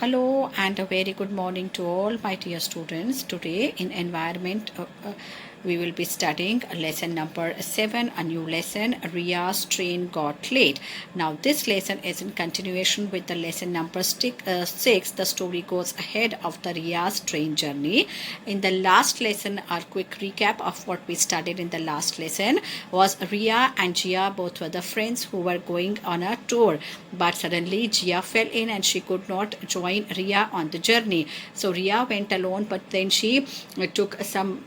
Hello and a very good morning to all my dear students. Today in environment we will be studying lesson number 7, a new lesson, Ria's train got late. Now this lesson is in continuation with the lesson number 6. The story goes ahead of the Ria's train journey. In the last lesson, our quick recap of what we studied in the last lesson was Ria and Jia both were the friends who were going on a tour, but suddenly Jia fell in and she could not join Ria on the journey. So Ria went alone, but then she took some,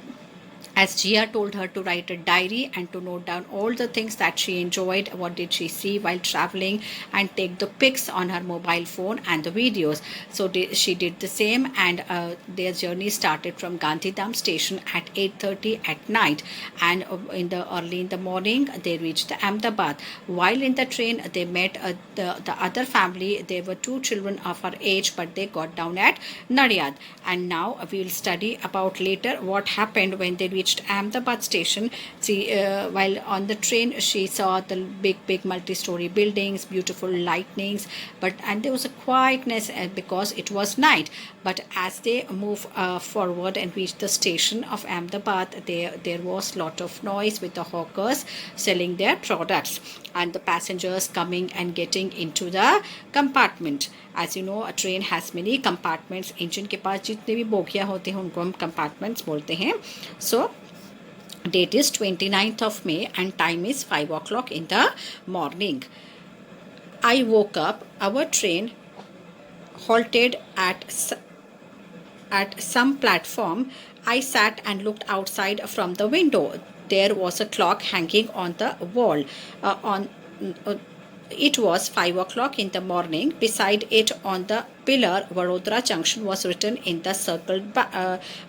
as Jia told her to write a diary and to note down all the things that she enjoyed, what did she see while traveling, and take the pics on her mobile phone and the videos. So she did the same, and their journey started from Gandhidham station at 8:30 at night, and early in the morning they reached Ahmedabad. While in the train they met the other family. There were two children of her age, but they got down at Nadiad. And now we will study about later what happened when they reached Ahmedabad station. While on the train, she saw the big multi-story buildings, beautiful lightnings, and there was a quietness because it was night. But as they move forward and reached the station of Ahmedabad, there was lot of noise with the hawkers selling their products and the passengers coming and getting into the compartment. As you know, a train has many compartments. Engine के पास जितने भी बोगियाँ होते हैं उनको हम compartments बोलते हैं. So date is 29th of May and time is 5 o'clock in the morning. I woke up. Our train halted at some platform. I sat and looked outside from the window. There was a clock hanging on the wall. It was 5 o'clock in the morning. Beside it on the pillar, Vadodara Junction was written in the circled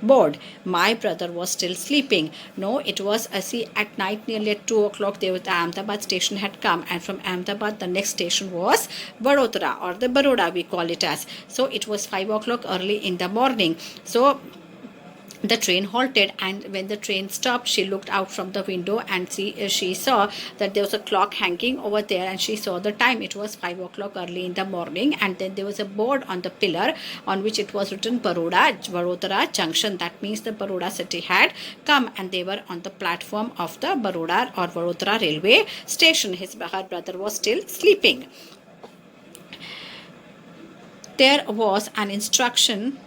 board. My brother was still sleeping. No, it was at night nearly at 2 o'clock the Ahmedabad station had come, and from Ahmedabad the next station was Vadodara, or the Baroda we call it as. So it was 5 o'clock early in the morning. So the train halted, and when the train stopped, she looked out from the window and she saw that there was a clock hanging over there, and she saw the time. It was 5 o'clock early in the morning, and then there was a board on the pillar on which it was written Vadodara Junction. That means the Baroda city had come, and they were on the platform of the Baroda or Vadodara railway station. Her brother was still sleeping. There was an instruction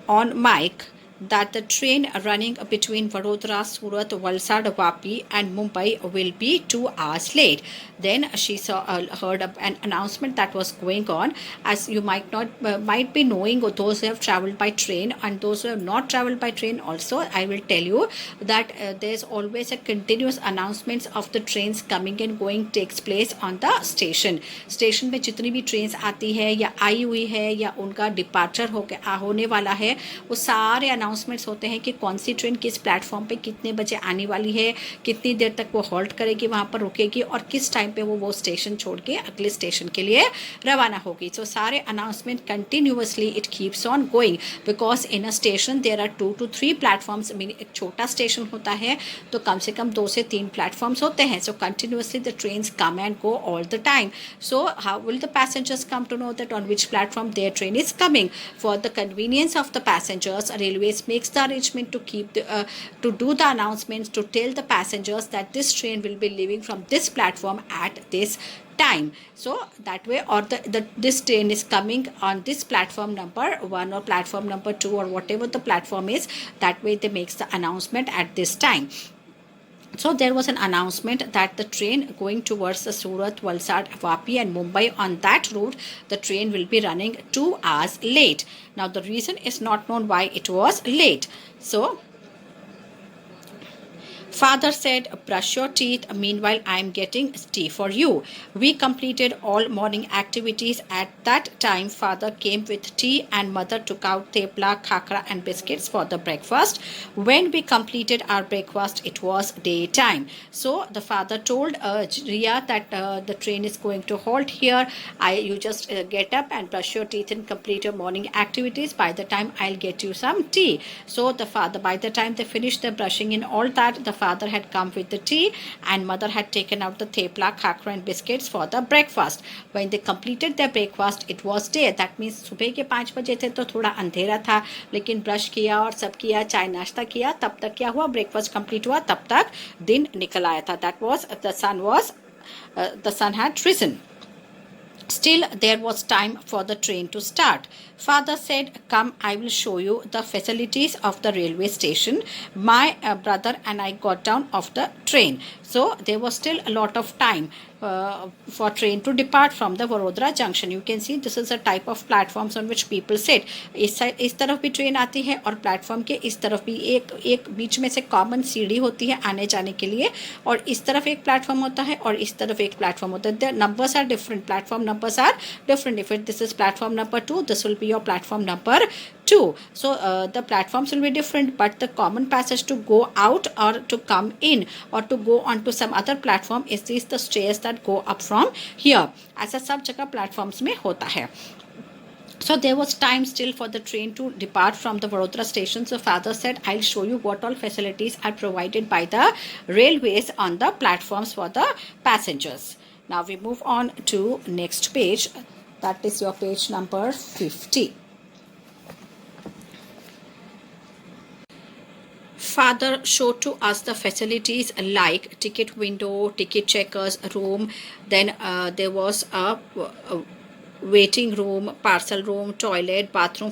on mic that the train running between Vadodara, Surat, Valsad, Vapi and Mumbai will be 2 hours late. Then she heard an announcement that was going on. As you might be knowing, those who have travelled by train and those who have not travelled by train also, I will tell you that there's always a continuous announcements of the trains coming and going takes place on the station. Station में जितनी भी trains आती है या आई हुई है या उनका departure होने वाला है, वो सारे अनाउंसमेंट्स होते हैं कि कौन सी ट्रेन किस प्लेटफॉर्म पे कितने बजे आने वाली है, कितनी देर तक वो हॉल्ट करेगी, वहाँ पर रुकेगी और किस टाइम पे वो स्टेशन छोड़ के अगले स्टेशन के लिए रवाना होगी. सो सारे announcement continuously it keeps on going because in a station there are 2 to 3 platforms. एक छोटा स्टेशन होता है तो कम से कम 2 से 3 प्लेटफॉर्म्स होते हैं. So continuously the trains come and go all the time. So how will the passengers come to know that on which platform their train is coming? For the convenience of the passengers, Railways makes the arrangement to to do the announcements to tell the passengers that this train will be leaving from this platform at this time. So that way, or this train is coming on this platform number 1 or platform number 2 or whatever the platform is, that way they makes the announcement at this time. So there was an announcement that the train going towards the Surat, Valsad, Vapi and Mumbai, on that route the train will be running 2 hours late. Now the reason is not known why it was late. So father said, brush your teeth. Meanwhile, I am getting tea for you. We completed all morning activities. At that time, father came with tea and mother took out thepla, khakra and biscuits for the breakfast. When we completed our breakfast, it was daytime. So the father told Ria that the train is going to halt here. You just get up and brush your teeth and complete your morning activities. By the time I'll get you some tea. So the father, by the time they finished the brushing and all that, the father had come with the tea and mother had taken out the thepla, khakra and biscuits for the breakfast. When they completed their breakfast, it was day. That means सुबह के 5 बजे थे तो थोड़ा अंधेरा था, लेकिन brush किया और सब किया, चाय नाश्ता किया, तब तक क्या हुआ, ब्रेकफास्ट कंप्लीट हुआ, तब तक दिन निकल आया था. That was the sun had risen. Still, there was time for the train to start. Father said, "Come, I will show you the facilities of the railway station." My brother and I got down of the train. So, there was still a lot of time for train to depart from the Vadodara junction. You can see this is a type of platforms on which people sit. इस तरफ भी train आती है और platform के इस तरफ भी एक बीच में से कॉमन सीढ़ी होती है आने जाने के लिए, और इस तरफ एक प्लेटफॉर्म होता है और इस तरफ एक प्लेटफॉर्म होता है. The numbers are different, platform numbers are different. If this is platform number 2, this will be your platform number 2. So the platforms will be different, but the common passage to go out or to come in or to go on to some other platform is these the stairs that go up from here. ऐसा सब जगह platforms में होता है. So there was time still for the train to depart from the Vadodara station. So father said, "I'll show you what all facilities are provided by the railways on the platforms for the passengers." Now we move on to next page. That is your page number 50. Father showed to us the facilities like ticket window, ticket checkers room. Then there was a waiting room, parcel room, toilet, bathroom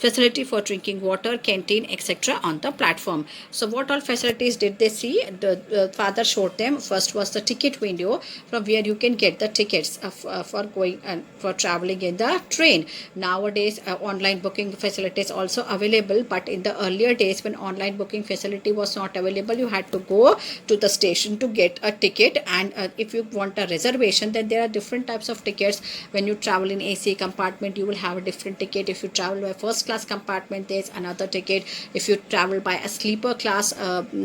facility for drinking water, canteen, etc. on the platform. So what all facilities did they see? The father showed them. First was the ticket window, from where you can get the tickets for going and for traveling in the train. Nowadays online booking facilities also available, but in the earlier days when online booking facility was not available, you had to go to the station to get a ticket, and if you want a reservation, then there are different types of tickets. When you travel in AC compartment, you will have a different ticket. If you travel by first class compartment, there's another ticket. If you travel by a sleeper class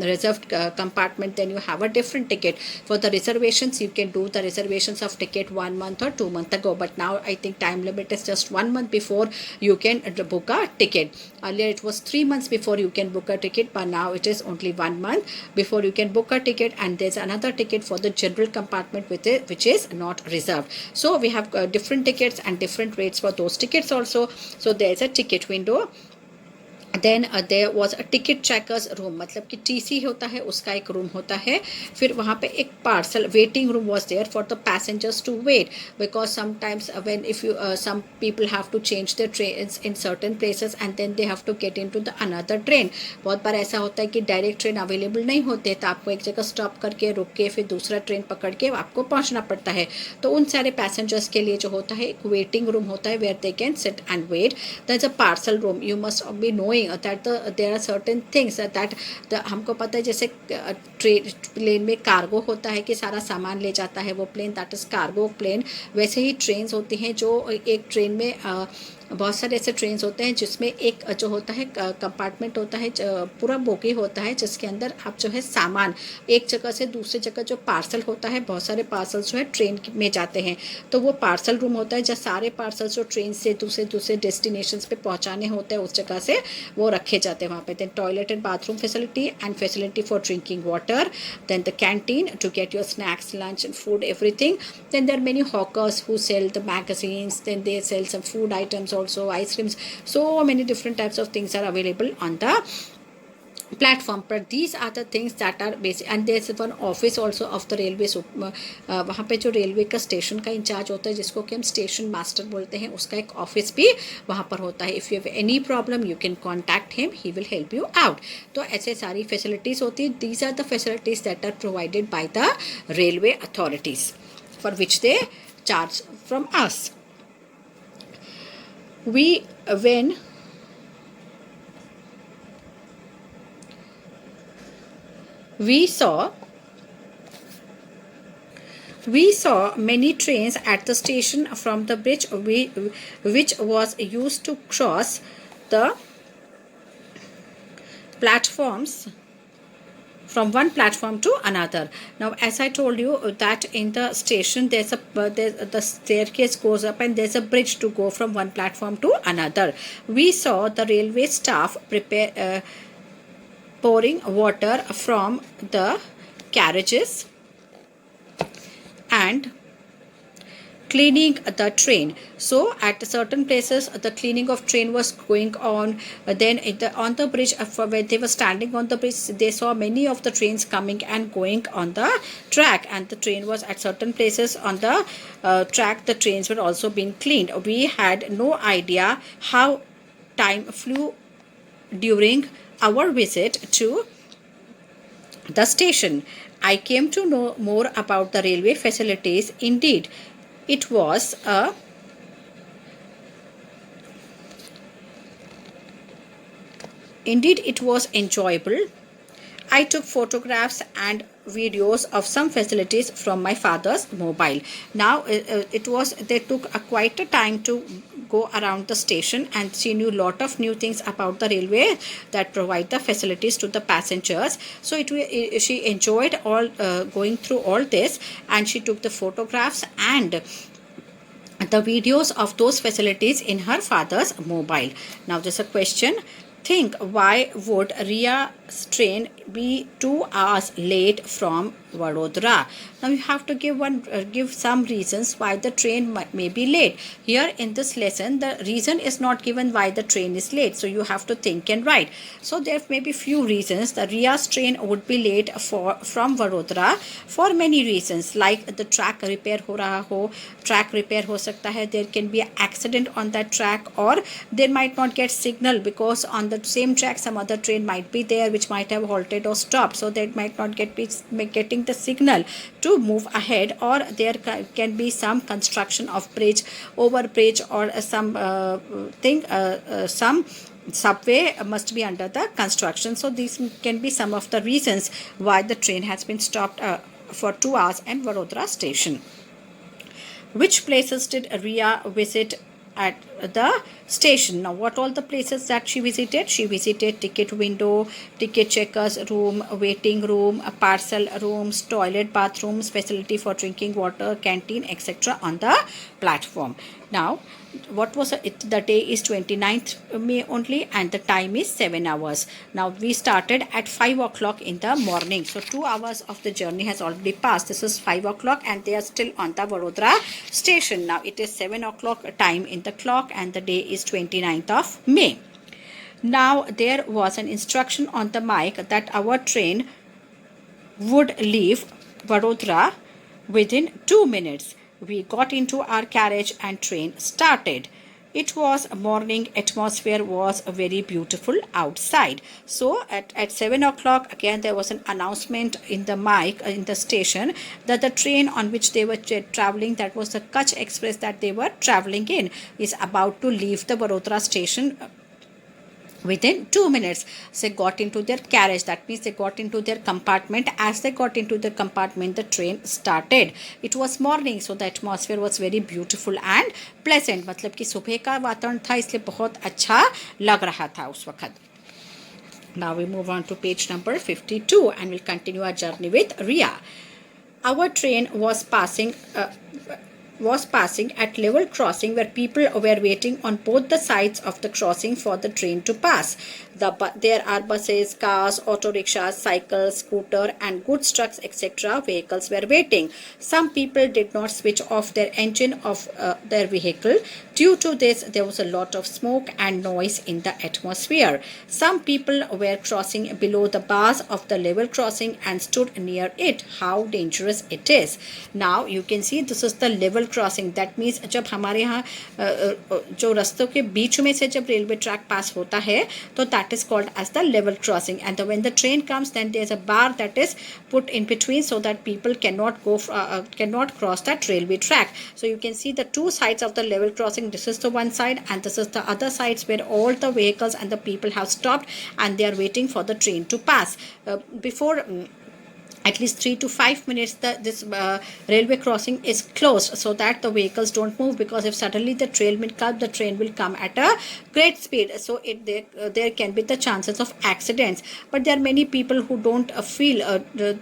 reserved compartment, then you have a different ticket. For the reservations, you can do the reservations of ticket 1 month or 2 months ago, but now I think time limit is just 1 month before you can book a ticket. Earlier it was 3 months before you can book a ticket, but now it is only 1 month before you can book a ticket, and there's another ticket for the general compartment which is not reserved. So we have different tickets and different rates for those tickets also. So there's a ticket window. Then there was a ticket checkers room, मतलब कि TC होता है उसका एक room होता है. फिर वहाँ पे एक parcel waiting room was there for the passengers to wait, because sometimes when if you some people have to change the trains in certain places and then they have to get into the another train. बहुत बार ऐसा होता है कि direct train available नहीं होते, तो आपको एक जगह स्टॉप करके रुक के फिर दूसरा ट्रेन पकड़ के आपको पहुँचना पड़ता है. तो उन सारे पैसेंजर्स के लिए जो होता है एक वेटिंग रूम होता है where they can sit and wait. That's a parcel room. You must be knowing that there are certain things that हमको पता है, जैसे प्लेन में कार्गो होता है कि सारा सामान ले जाता है वो plane, that is cargo plane. वैसे ही ट्रेन्स होती हैं जो एक ट्रेन में बहुत सारे ऐसे ट्रेन्स होते हैं जिसमें एक जो होता है कंपार्टमेंट होता है, पूरा बोगी होता है जिसके अंदर आप जो है सामान एक जगह से दूसरी जगह जो पार्सल होता है, बहुत सारे पार्सल्स जो है ट्रेन में जाते हैं, तो वो पार्सल रूम होता है जहाँ सारे पार्सल्स जो ट्रेन से दूसरे डेस्टिनेशंस पे पहुँचाने होते हैं उस जगह से वो रखे जाते हैं वहाँ पे. Then toilet and bathroom facility and facility for drinking water. Then the canteen to get your snacks, lunch and food, everything. Then there are many hawkers who sell the magazines. Then they sell some food items also, ice creams. So many different types of things are available on the platform, but these are the things that are basic. And there's one office also of the railway. वहाँ पे जो railway का station का in charge होता है जिसको कि हम स्टेशन मास्टर बोलते हैं, उसका एक ऑफिस भी वहाँ पर होता है. If you have any problem you can contact him, he will help you out. तो ऐसे सारी फैसिलिटीज़ होती है. These are the facilities that are provided by the railway authorities for which they charge from us. We saw many trains at the station from the bridge which was used to cross the platforms from one platform to another. Now, as I told you that in the station the staircase goes up and there's a bridge to go from one platform to another. We saw the railway staff pouring water from the carriages and cleaning the train. So at certain places the cleaning of train was going on. Then on the bridge, when they were standing on the bridge, they saw many of the trains coming and going on the track, and the train was at certain places on the track. The trains were also being cleaned. We had no idea how time flew during our visit to the station. I came to know more about the railway facilities. It was a Indeed, it was enjoyable. I took photographs and videos of some facilities from my father's mobile. Now, they took quite a time to go around the station, and she knew lot of new things about the railway that provide the facilities to the passengers. So she enjoyed all going through all this, and she took the photographs and the videos of those facilities in her father's mobile. Now there's a question. Think, why would Ria's train be 2 hours late from Vadodara? Now you have to give some reasons why the train may be late. Here in this lesson, the reason is not given why the train is late. So you have to think and write. So there may be few reasons. The Ria's train would be late from Vadodara for many reasons, like the track repair ho raha ho. Track repair ho sakta hai. There can be an accident on that track, or they might not get signal because on the same track some other train might be there which might have halted or stopped, so they might not getting the signal to move ahead, or there can be some construction of over bridge, or some some subway must be under the construction. So these can be some of the reasons why the train has been stopped for 2 hours in Vadodara station. Which places did Ria visit at the station? Now, what all the places that she visited? She visited ticket window, ticket checkers room, waiting room, parcel rooms, toilet, bathrooms, facility for drinking water, canteen, etc. on the platform. Now, what was it? The day is 29th May only, and the time is 7 hours. Now we started at 5 o'clock in the morning. So 2 hours of the journey has already passed. This is 5 o'clock and they are still on the Vadodara station. Now it is 7 o'clock time in the clock, and the day is 29th of May. Now there was an instruction on the mic that our train would leave Vadodara within 2 minutes. We got into our carriage and train started. It was morning, atmosphere was very beautiful outside. So at 7 o'clock, again there was an announcement in the mic in the station that the train on which they were traveling, that was the Kutch Express that they were traveling in, is about to leave the Vadodara station within 2 minutes. So they got into their carriage, that means they got into their compartment. As they got into the compartment, the train started. It was morning, so the atmosphere was very beautiful and pleasant. मतलब कि सुबह का वातावरण था, इसलिए बहुत अच्छा लग रहा था उस वक्त. Now we move on to page number 52 and we'll continue our journey with Ria. Our train was passing at level crossing where people were waiting on both the sides of the crossing for the train to pass. There are buses, cars, auto rickshaws, cycles, scooter and goods trucks, etc. vehicles were waiting. Some people did not switch off their engine of their vehicle. Due to this, there was a lot of smoke and noise in the atmosphere. Some people were crossing below the bars of the level crossing and stood near it. How dangerous it is. Now you can see this is the level crossing. That means जब हमारे यहाँ जो रास्तों के बीच में से जब railway track पास होता है तो that is called as the level crossing. And when the train comes then there is a bar that is put in between so that people cannot cross that railway track. So you can see the two sides of the level crossing. This is the one side and this is the other sides where all the vehicles and the people have stopped and they are waiting for the train to pass. Before at least 3 to 5 minutes this railway crossing is closed, so that the vehicles don't move, because if suddenly the train will come at a great speed, so there can be the chances of accidents. But there are many people who don't feel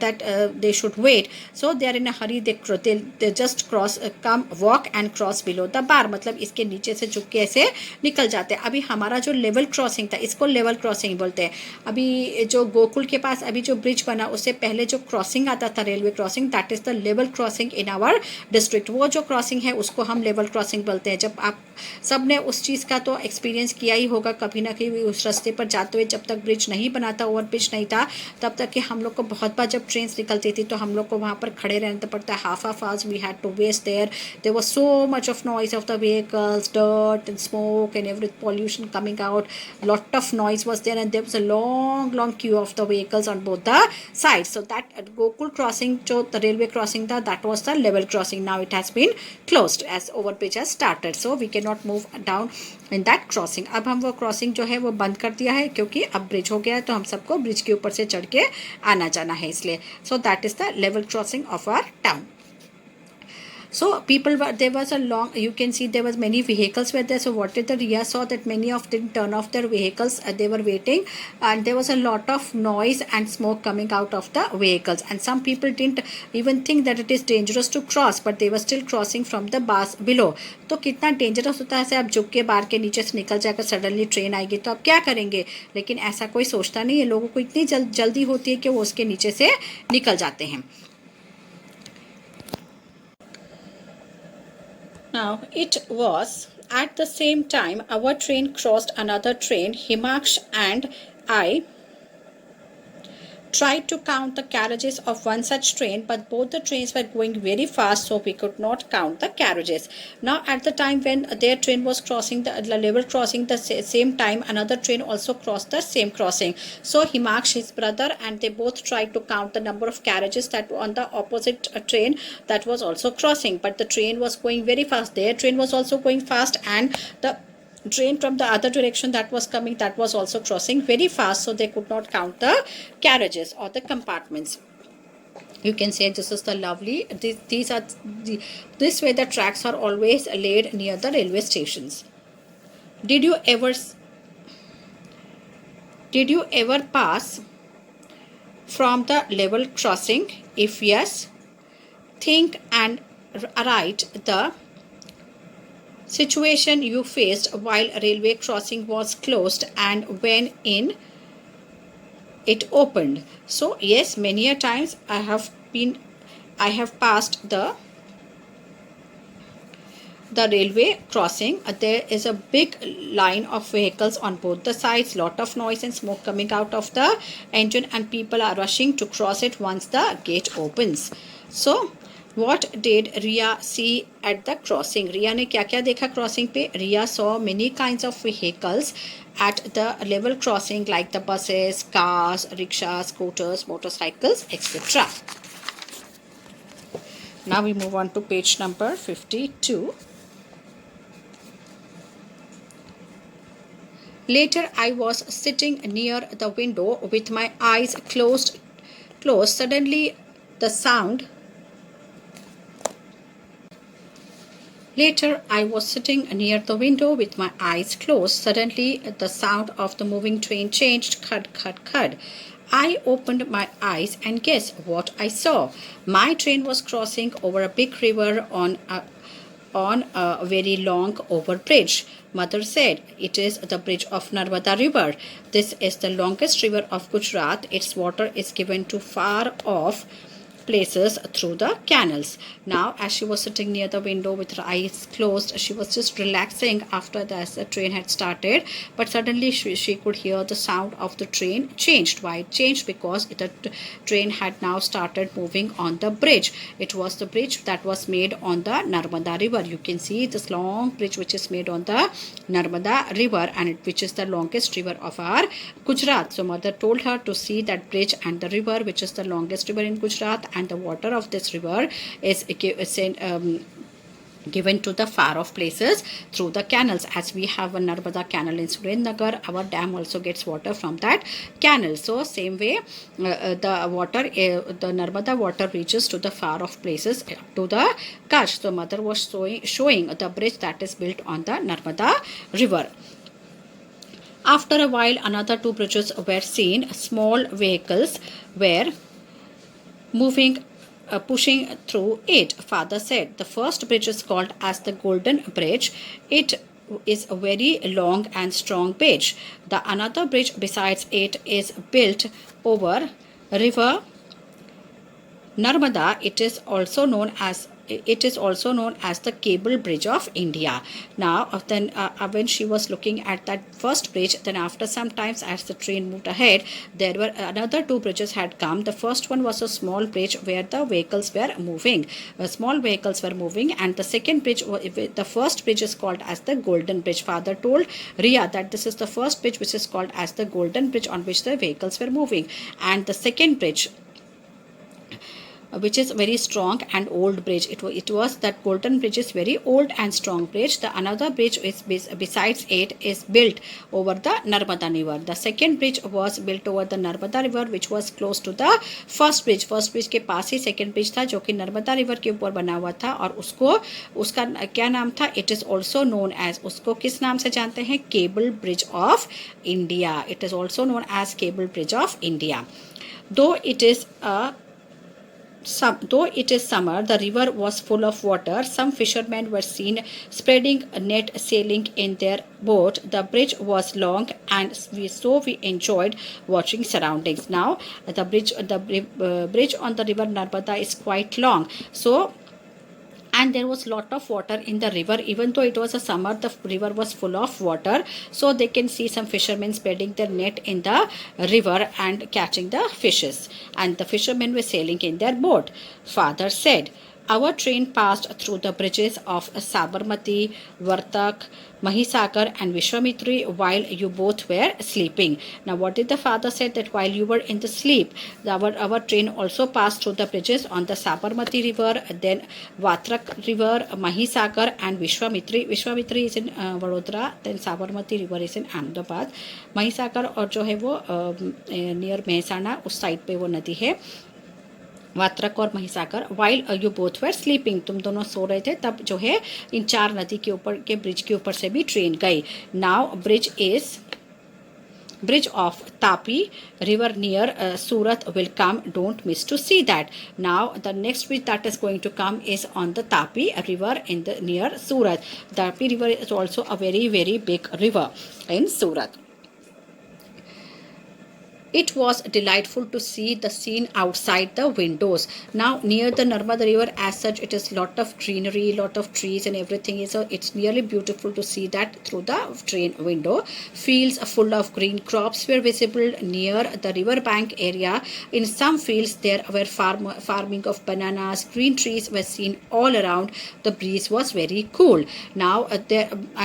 that they should wait, so they are in a hurry. They just cross come walk and cross below the bar, मतलब इसके नीचे से झुक के ऐसे निकल जाते हैं. अभी हमारा जो लेवल क्रॉसिंग था, इसको लेवल क्रॉसिंग बोलते हैं. अभी जो गोकुल के पास अभी जो ब्रिज बना, उससे पहले जो क्रॉसिंग आता था railway crossing, that is the level crossing in our district. वो जो क्रॉसिंग है उसको हम लेवल क्रॉसिंग बोलते हैं. जब आप सब ने उस चीज़ का तो एक्सपीरियंस किया ही होगा कभी ना कभी, उस रास्ते पर जाते हुए, जब तक ब्रिज नहीं बना था, ओवर ब्रिज नहीं था, तब तक कि हम लोग को बहुत बार जब ट्रेन निकलती थी तो हम लोग को वहाँ पर खड़े रहना पड़ता. Half hours we had to waste there was so much of noise of the vehicles, dirt and smoke and every pollution coming out. Lot of noise was there, and there was a long queue of the vehicles on both the sides. So that Gokul crossing, जो the railway crossing था, that was the level crossing. Now it has been closed as overbridge has started, so we cannot move down in that crossing. अब हम वो crossing जो है वो बंद कर दिया है, क्योंकि अब ब्रिज हो गया है, तो हम सबको ब्रिज के ऊपर से चढ़ के आना जाना है इसलिए. So that is the level crossing of our town. So people were, there was a long, you can see there was many vehicles were there. So what did the Riya saw, that many of them turn off their vehicles, they were waiting, and there was a lot of noise and smoke coming out of the vehicles, and some people didn't even think that it is dangerous to cross, but they were still crossing from the bars below. तो कितना dangerous होता है, ऐसे आप झुक के बार के नीचे से निकल जाकर सडनली ट्रेन आएगी तो आप क्या करेंगे. लेकिन ऐसा कोई सोचता नहीं है, लोगों को इतनी जल्दी होती है कि वो उसके नीचे से निकल जाते हैं. Now, it was at the same time our train crossed another train. Himaksh and I tried to count the carriages of one such train, but both the trains were going very fast, so we could not count the carriages. Now, at the time when their train was crossing the level crossing, the same time another train also crossed the same crossing. So Himaksh, his brother, and they both tried to count the number of carriages that were on the opposite train that was also crossing, but the train was going very fast. Their train was also going fast, and the train from the other direction that was coming, that was also crossing very fast, so they could not count the carriages or the compartments. You can say this is the lovely, this way the tracks are always laid near the railway stations. Did you ever pass from the level crossing? If yes, think and write the situation you faced while railway crossing was closed and when in it opened. So yes, many a times I have passed the railway crossing. There is a big line of vehicles on both the sides, lot of noise and smoke coming out of the engine, and people are rushing to cross it once the gate opens. So what did Riya see at the crossing? Riya ने क्या क्या देखा crossing पे? Riya saw many kinds of vehicles at the level crossing, like the buses, cars, rickshaws, scooters, motorcycles, etc. Now we move on to page number 52. Later, I was sitting near the window with my eyes closed. Suddenly, the sound. Later, I was sitting near the window with my eyes closed. Suddenly, the sound of the moving train changed. Khud, khud, khud. I opened my eyes and guess what I saw. My train was crossing over a big river on a very long overbridge. Mother said, it is the bridge of Narmada River. This is the longest river of Gujarat. Its water is given to far off places through the canals. Now, as she was sitting near the window with her eyes closed, she was just relaxing after the train had started, but suddenly she could hear the sound of the train changed. Why it changed? Because the train had now started moving on the bridge. It was the bridge that was made on the Narmada River. You can see this long bridge which is made on the Narmada River, and which is the longest river of our Gujarat. So mother told her to see that bridge and the river, which is the longest river in Gujarat, and the water of this river is given to the far off places through the canals. As we have a Narmada canal in Surendnagar, our dam also gets water from that canal. So same way, the Narmada water reaches to the far off places up to the Kutch. So mother was showing the bridge that is built on the Narmada river. After a while, another two bridges were seen. Small vehicles were moving, pushing through it. Father said the first bridge is called as the Golden Bridge. It is a very long and strong bridge. The another bridge besides it is built over river Narmada. It is also known as the Cable Bridge of India. Now, then when she was looking at that first bridge, then after some times as the train moved ahead, there were another two bridges had come. The first one was a small bridge where the vehicles were moving. Small vehicles were moving, and the second bridge, the first bridge is called as the Golden Bridge. Father told Ria that this is the first bridge which is called as the Golden Bridge on which the vehicles were moving, and the second bridge, which is very strong and old bridge. It was that Golden Bridge is very old and strong bridge. The another bridge is besides it is built over the Narmada river. The second bridge was built over the Narmada river, which was close to the first bridge. First bridge के पास ही second bridge था जो कि Narmada river के ऊपर बना हुआ था, और उसका क्या नाम था? It is also known as, उसको किस नाम से जानते हैं? Cable Bridge of India. It is also known as Cable Bridge of India. Though it is summer, the river was full of water. Some fishermen were seen spreading a net sailing in their boat. The bridge was long, and we enjoyed watching surroundings. Now, the bridge on the river Narmada is quite long. So, and there was lot of water in the river. Even though it was a summer, the river was full of water. So they can see some fishermen spreading their net in the river and catching the fishes. And the fishermen were sailing in their boat. Father said, our train passed through the bridges of Sabarmati, Vartak, Mahisagar and Vishwamitri while you both were sleeping. Now what did the father say? That while you were in the sleep, our train also passed through the bridges on the Sabarmati river, then Vatrak river, Mahisagar and Vishwamitri. Vishwamitri is in Vadodara, then Sabarmati river is in Ahmedabad. Mahisagar और जो है वो near Mehsana उस side पे वो नदी है, वात्रक और Mahisagar. While you both were sleeping, तुम दोनों सो रहे थे तब जो है इन चार नदी के ऊपर के ब्रिज के ऊपर से भी ट्रेन गई. Now bridge of Tapi river near Surat will come. Don't miss to see that. Now the next bridge that is going to come is on the Tapi river in the near Surat. Tapi river is also a very very big river in Surat. It was delightful to see the scene outside the windows. Now near the Narmada river as such, it is lot of greenery, lot of trees and everything is it's really beautiful to see that through the train window. Fields full of green crops were visible near the river bank area. In some fields there were farming of bananas. Green trees were seen all around. The breeze was very cool. Now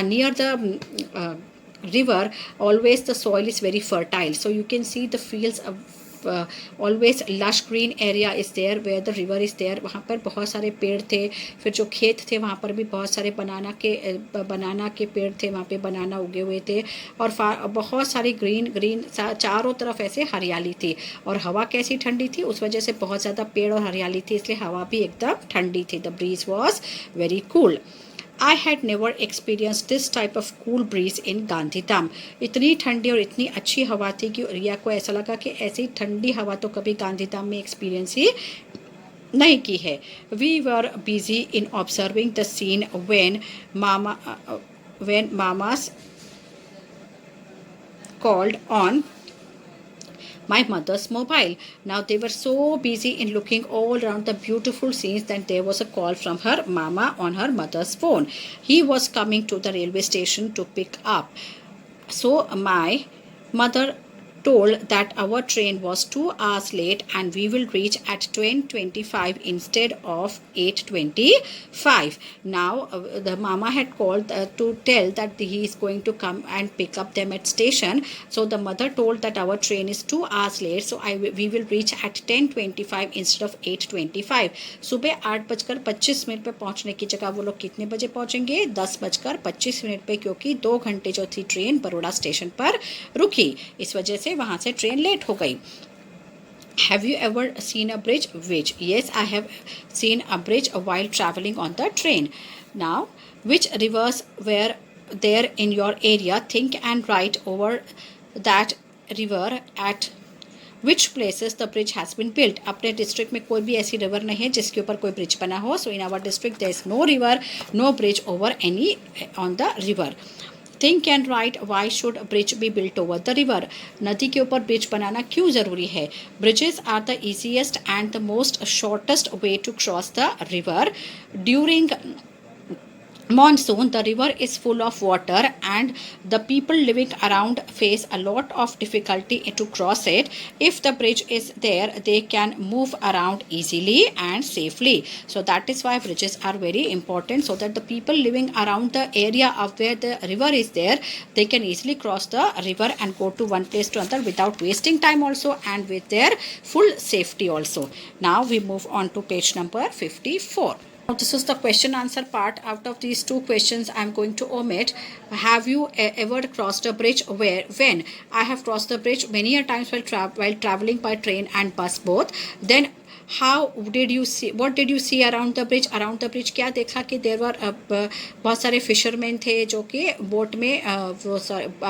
near the river, always the soil is very fertile, so you can see the fields of always lush green area is there where the river is there. वहाँ पर बहुत सारे पेड़ थे, फिर जो खेत थे वहाँ पर भी बहुत सारे बनाना के पेड़ थे, वहाँ पे बनाना उगे हुए थे और बहुत सारी ग्रीन चारों तरफ ऐसे हरियाली थी. और हवा कैसी ठंडी थी, उस वजह से बहुत ज़्यादा पेड़ और हरियाली थी इसलिए हवा भी एकदम ठंडी थी. The breeze was very cool. I had never experienced this type of cool breeze in Gandhidham. इतनी ठंडी और इतनी अच्छी हवा थी कि रिया को ऐसा लगा कि ऐसी ठंडी हवा तो कभी गांधीधाम में एक्सपीरियंस ही नहीं की है. We were busy in observing the scene when mamas called on my mother's mobile. Now they were so busy in looking all around the beautiful scenes that there was a call from her mama on her mother's phone. He was coming to the railway station to pick up. So my mother told that our train was 2 hours late and we will reach at 10:25 instead of 8:25. Now the mama had called to tell that he is going to come and pick up them at station. So the mother told that our train is 2 hours late, so we will reach at 10:25 instead of 8:25. सुबह 8:25 पे पहुंचने की जगह वो लोग कितने बजे पहुंचेंगे? 10:25 पे, क्योंकि 2 घंटे जो थी ट्रेन बड़ौदा स्टेशन पर रुकी, इस वजह से वहां से ट्रेन लेट हो गई. Have you ever seen a bridge? Which? Yes, I have seen a bridge while traveling on the train. Now, which rivers were there in your area? Think and write over that river at which places the bridge has been built. अपने district में कोई भी ऐसी river नहीं है जिसके ऊपर कोई ब्रिज बना हो. So in our district there is no river, no bridge over any on the river. Think and write why should bridge be built over the river. नदी के ऊपर ब्रिज बनाना क्यों ज़रूरी है? Bridges are the easiest and the most shortest way to cross the river. During monsoon, the river is full of water and the people living around face a lot of difficulty to cross it. If the bridge is there, they can move around easily and safely. So that is why bridges are very important, so that the people living around the area of where the river is there, they can easily cross the river and go to one place to another without wasting time also, and with their full safety also. Now we move on to page number 54. Now this is the question answer part. Out of these two questions I am going to omit. Have you ever crossed a bridge? Where? When? I have crossed the bridge many a times while traveling by train and bus both. Then how did you see, what did you see around the bridge? Around the bridge क्या देखा कि there were बहुत सारे fisherman थे जो कि boat में वो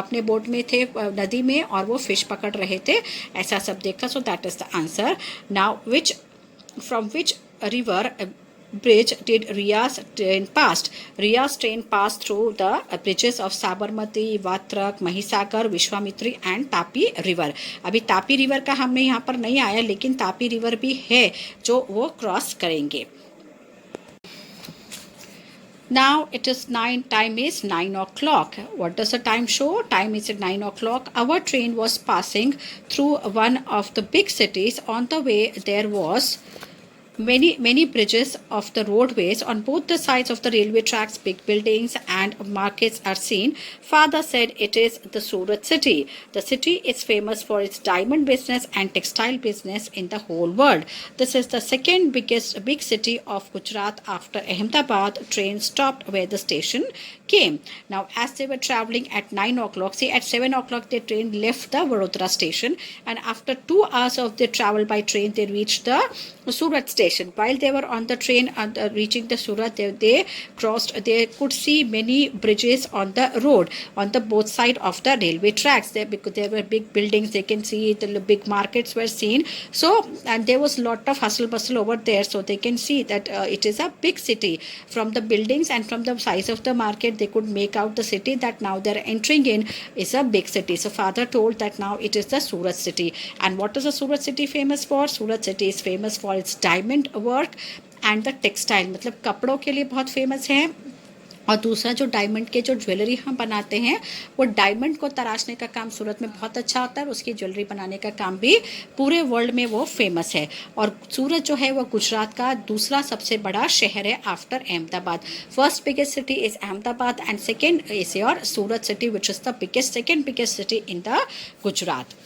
अपने बोट में थे नदी में और वो फिश पकड़ रहे थे, ऐसा सब देखा. So that is the answer. Now from which river bridge did Riya's train passed? Riya's train passed through the bridges of Sabarmati, Vatrak, Mahisagar, Vishwamitri and Tapi river. अभी तापी रिवर का हमने यहाँ पर नहीं आया, लेकिन तापी रिवर भी है जो वो क्रॉस करेंगे. Now it is 9, time is 9 o'clock. What does the time show? Time is at 9 o'clock. Our train was passing through one of the big cities. On the way there was many bridges of the roadways on both the sides of the railway tracks. Big buildings and markets are seen. Father said it is the Surat city. The city is famous for its diamond business and textile business in the whole world. This is the second biggest big city of Gujarat after Ahmedabad. Train stopped where the station came. Now as they were traveling at 9 o'clock, see at 7 o'clock the train left the Vadodara station, and after 2 hours of their travel by train they reached the Surat station. While they were on the train and reaching the Surat, they crossed, they could see many bridges on the road on the both side of the railway tracks. Because there were big buildings, they can see the big markets were seen. So and there was lot of hustle bustle over there, so they can see that it is a big city. From the buildings and from the size of the market, they could make out the city that now they are entering in is a big city. So father told that now it is the Surat city. And what is the Surat city famous for? Surat city is famous for its diamond work and the textile, मतलब कपड़ों के लिए बहुत famous है. और दूसरा जो diamond के जो ज्वेलरी हम बनाते हैं, वो डायमंड को तराशने का काम सूरत में बहुत अच्छा होता है, और उसकी ज्वेलरी बनाने का काम भी पूरे वर्ल्ड में वो फेमस है. और सूरत जो है वो गुजरात का दूसरा सबसे बड़ा शहर है after Ahmedabad. First biggest city is Ahmedabad and second is your Surat city which is the biggest second biggest city in the Gujarat.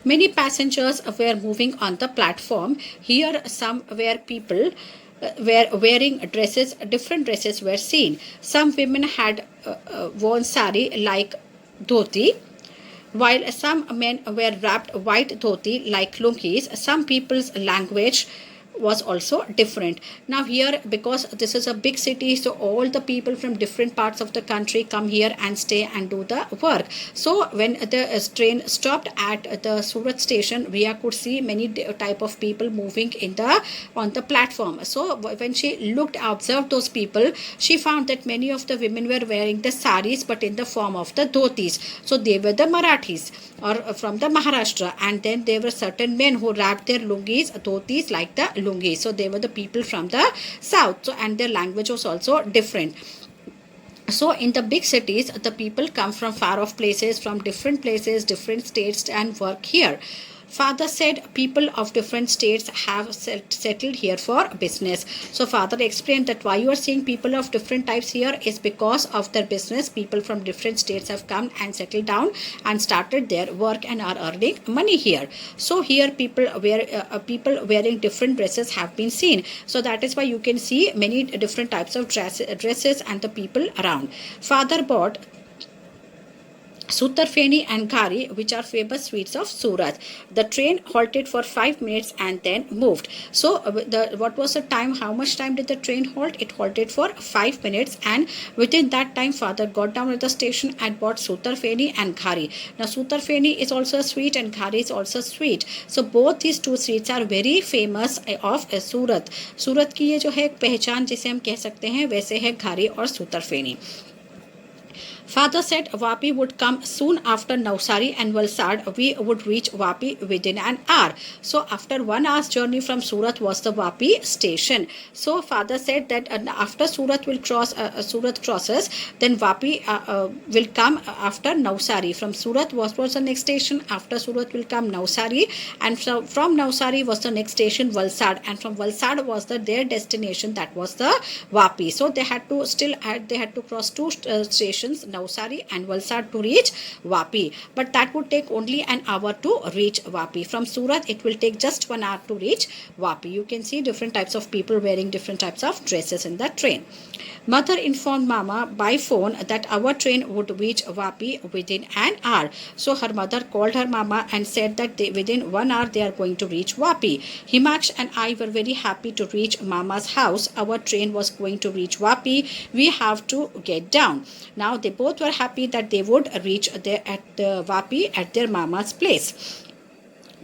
Many passengers were moving on the platform. Here some were people were wearing dresses, different dresses were seen. Some women had worn sari like dhoti, while some men were wrapped white dhoti like lungis. Some people's language was also different. Now here, because this is a big city, so all the people from different parts of the country come here and stay and do the work. So when the train stopped at the Surat station, Riya could see many type of people moving in the on the platform. So when she observed those people, she found that many of the women were wearing the saris, but in the form of the dhotis. So they were the Marathis or from the Maharashtra, and then there were certain men who wrapped their lungis, dhotis like the lungi. So they were the people from the south. So and their language was also different. So in the big cities, the people come from far off places, from different places, different states, and work here. Father said people of different states have settled here for business. So father explained that why you are seeing people of different types here is because of their business. People from different states have come and settled down and started their work and are earning money here. So here people wearing different dresses have been seen. So that is why you can see many different types of dresses and the people around. Father bought Sutarfeni and Ghari, which are famous sweets of Surat. The train halted for 5 minutes and then moved. So, what was the time? How much time did the train halt? It halted for 5 minutes, and within that time, father got down at the station and bought Sutarfeni and Ghari. Now, Sutarfeni is also a sweet, and Ghari is also sweet. So, both these two sweets are very famous of Surat. सूरत की ये जो है पहचान जिसे हम कह सकते हैं वैसे है घारी और सूतरफेनी. Father said Vapi would come soon after Navsari and Valsad. We would reach Vapi within an hour. So after 1 hour's journey from Surat was the Vapi station. So father said that after Surat will cross, Surat crosses, then Vapi will come after Navsari. From Surat was the next station. After Surat will come Navsari, and from Navsari was the next station Valsad, and from Valsad was their destination, that was the Vapi. So they had to cross two stations, Navsari and Valsad, to reach Vapi. But that would take only an hour to reach Vapi. From Surat, it will take just 1 hour to reach Vapi. You can see different types of people wearing different types of dresses in that train. Mother informed Mama by phone that our train would reach Vapi within an hour. So her mother called her Mama and said that within 1 hour they are going to reach Vapi. Himaksh and I were very happy to reach Mama's house. Our train was going to reach Vapi. We have to get down. Now they both were happy that they would reach there at the Vapi at their Mama's place.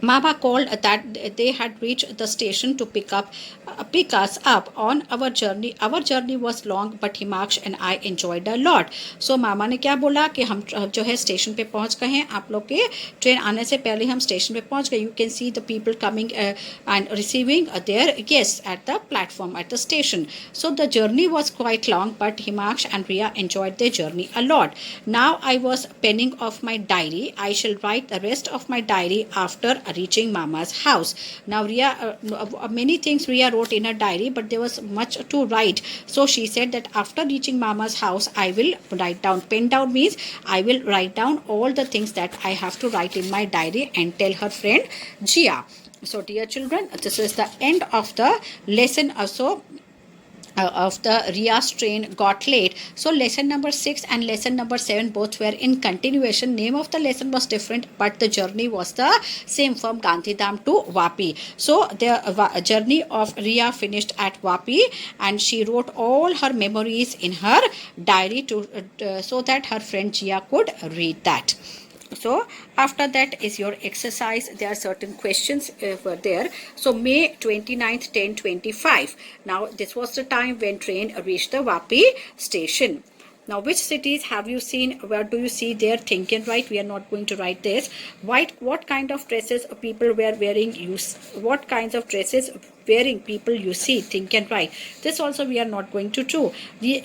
Mama called that they had reached the station to pick us up on our journey. Our journey was long, but Himaksh and I enjoyed a lot. So मामा ने क्या बोला कि हम जो है station पे पहुंच गए हैं. आप लोग के ट्रेन आने से पहले हम स्टेशन पे पहुंच गए. You can see the people coming and receiving their guests at the platform at the station. So the journey was quite long, but Himaksh and Riya enjoyed their journey a lot. Now I was penning off my diary. I shall write the rest of my diary after reaching Mama's house. Now Riya, many things Riya wrote in her diary, but there was much to write. So she said that after reaching Mama's house, I will write down. Pen down means I will write down all the things that I have to write in my diary and tell her friend Jia. So dear children, this is the end of the lesson. Of the Riya's train got late. So lesson number 6 and lesson number 7 both were in continuation. Name of the lesson was different, but the journey was the same from Gandhidham to Vapi. So the journey of Riya finished at Vapi, and she wrote all her memories in her diary to so that her friend Jia could read that. So after that is your exercise. There are certain questions were there. So May 29th, 10:25. Now this was the time when train reached the Vapi station. Now which cities have you seen? Where do you see there? Think and write. We are not going to write this. What kind of dresses people were wearing? What kinds of dresses wearing people you see? Think and write. This also we are not going to do.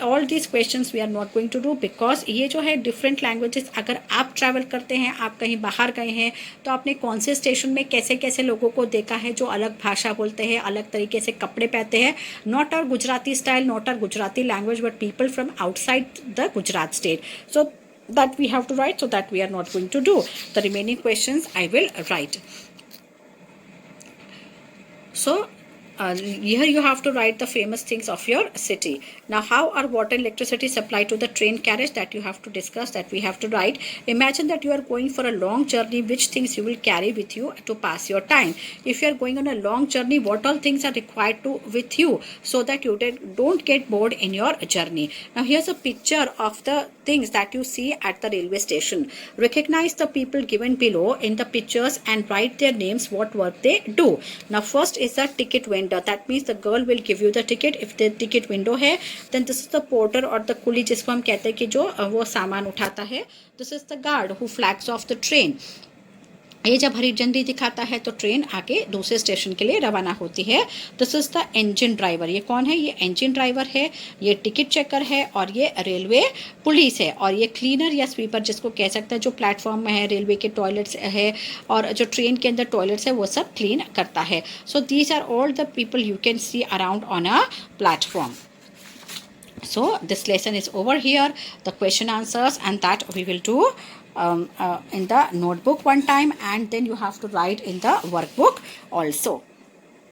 All these questions we are not going to do, because ये जो है different languages, अगर आप travel करते हैं, आप कहीं बाहर गए हैं, तो आपने कौन से स्टेशन में कैसे कैसे लोगों को देखा है जो अलग भाषा बोलते हैं, अलग तरीके से कपड़े पहनते हैं. Not our Gujarati style, not our Gujarati language, but people from outside the Gujarat state. So that we have to write, so that we are not going to do. The remaining questions I will write. So here you have to write the famous things of your city. Now how are water and electricity supplied to the train carriage? That you have to discuss, that we have to write. Imagine that you are going for a long journey. Which things you will carry with you to pass your time? If you are going on a long journey, what all things are required with you, so that you don't get bored in your journey? Now here's a picture of the things that you see at the railway station. Recognize the people given below in the pictures and write their names, what work they do. Now first is the ticket vendor. That means the girl will give you the ticket. If the ticket window है, then this is the porter or the coolie जिसको हम कहते हैं कि जो वो सामान उठाता है. This is the guard who flags off the train. ये जब हरी झंडी दिखाता है तो ट्रेन आगे दूसरे स्टेशन के लिए रवाना होती है. This is the engine driver. ये कौन है? ये इंजन ड्राइवर है, ये टिकट चेकर है और ये रेलवे पुलिस है. और ये क्लीनर या स्वीपर जिसको कह सकते हैं जो प्लेटफॉर्म में है, रेलवे के टॉयलेट्स है और जो ट्रेन के अंदर टॉयलेट्स है वो सब क्लीन करता है. So these are all the people you can see around on a platform. So this lesson is over here, the question answers, and that we will do in the notebook one time, and then you have to write in the workbook also.